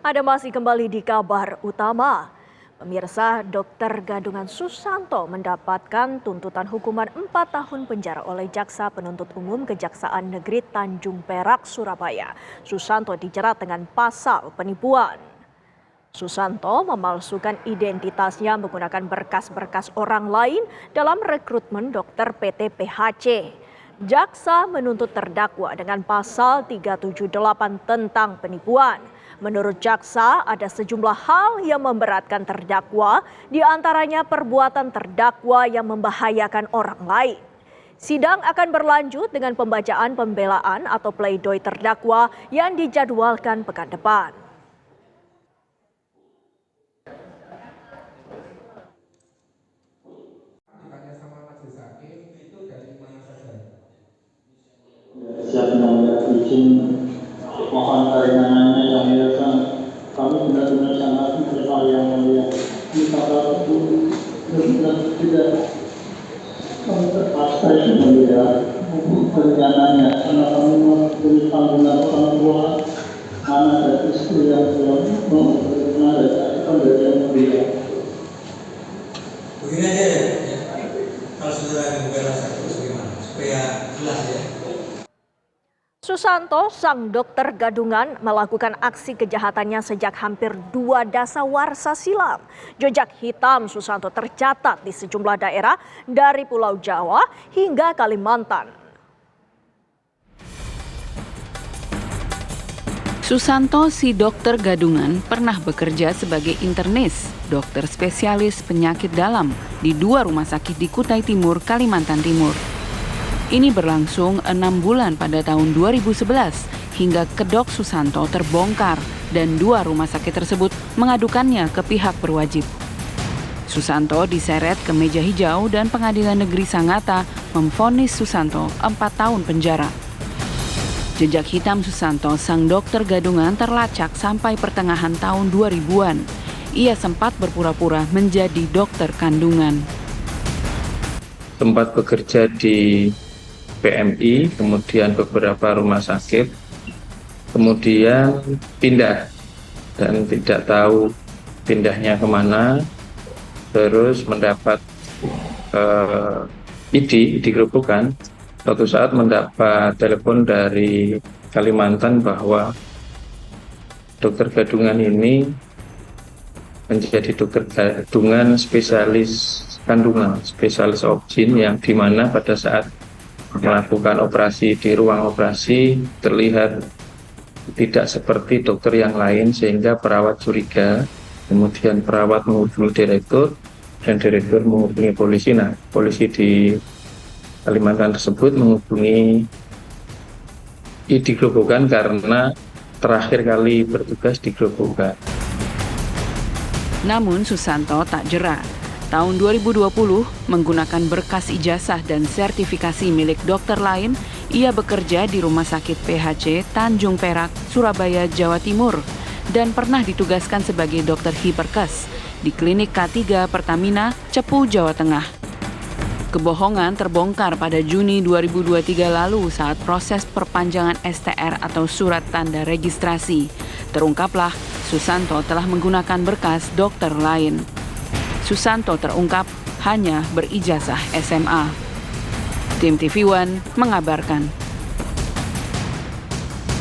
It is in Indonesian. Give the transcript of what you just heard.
Ada masih kembali di kabar utama. Pemirsa, Dr. Gadungan Susanto mendapatkan tuntutan hukuman 4 tahun penjara oleh Jaksa Penuntut Umum Kejaksaan Negeri Tanjung Perak, Surabaya. Susanto dijerat dengan pasal penipuan. Susanto memalsukan identitasnya menggunakan berkas-berkas orang lain dalam rekrutmen dokter PT PHC. Jaksa menuntut terdakwa dengan pasal 378 tentang penipuan. Menurut jaksa, ada sejumlah hal yang memberatkan terdakwa, di antaranya perbuatan terdakwa yang membahayakan orang lain. Sidang akan berlanjut dengan pembacaan pembelaan atau pledoi terdakwa yang dijadwalkan pekan depan. Siap mengambil izin mohon keringanannya yang biasa kami benar-benar sangat berterima yang mulia kita itu tidak kami terpaksa yang mulia keringanannya karena kami memberi tanggungan orang tua anak dan istri yang belum menerima dari yang mulia. Begini aja ya, kalau saudara membela satu bagaimana supaya jelas ya. Susanto, sang dokter gadungan, melakukan aksi kejahatannya sejak hampir 2 dasawarsa silam. Jejak hitam Susanto tercatat di sejumlah daerah dari Pulau Jawa hingga Kalimantan. Susanto, si dokter gadungan, pernah bekerja sebagai internis, dokter spesialis penyakit dalam di 2 rumah sakit di Kutai Timur, Kalimantan Timur. Ini berlangsung 6 bulan pada tahun 2011 hingga kedok Susanto terbongkar dan 2 rumah sakit tersebut mengadukannya ke pihak berwajib. Susanto diseret ke meja hijau dan Pengadilan Negeri Sangatta memvonis Susanto 4 tahun penjara. Jejak hitam Susanto, sang dokter gadungan, terlacak sampai pertengahan tahun 2000-an. Ia sempat berpura-pura menjadi dokter kandungan. Sempat bekerja di PMI, kemudian beberapa rumah sakit, kemudian pindah dan tidak tahu pindahnya kemana, terus mendapat ID Gerobokan. Suatu saat mendapat telepon dari Kalimantan bahwa dokter gadungan ini menjadi dokter gadungan spesialis kandungan, spesialis obgyn, yang dimana pada saat melakukan operasi di ruang operasi terlihat tidak seperti dokter yang lain, sehingga perawat curiga. Kemudian perawat menghubungi direktur dan direktur menghubungi polisi. Nah, polisi di Kalimantan tersebut menghubungi ID Gerobokan karena terakhir kali bertugas di Gerobokan. Namun Susanto tak jera. Tahun 2020, menggunakan berkas ijazah dan sertifikasi milik dokter lain, ia bekerja di Rumah Sakit PHC Tanjung Perak, Surabaya, Jawa Timur, dan pernah ditugaskan sebagai dokter hiperkes di Klinik K3 Pertamina, Cepu, Jawa Tengah. Kebohongan terbongkar pada Juni 2023 lalu saat proses perpanjangan STR atau surat tanda registrasi. Terungkaplah Susanto telah menggunakan berkas dokter lain. Susanto terungkap hanya berijazah SMA. Tim TV One mengabarkan.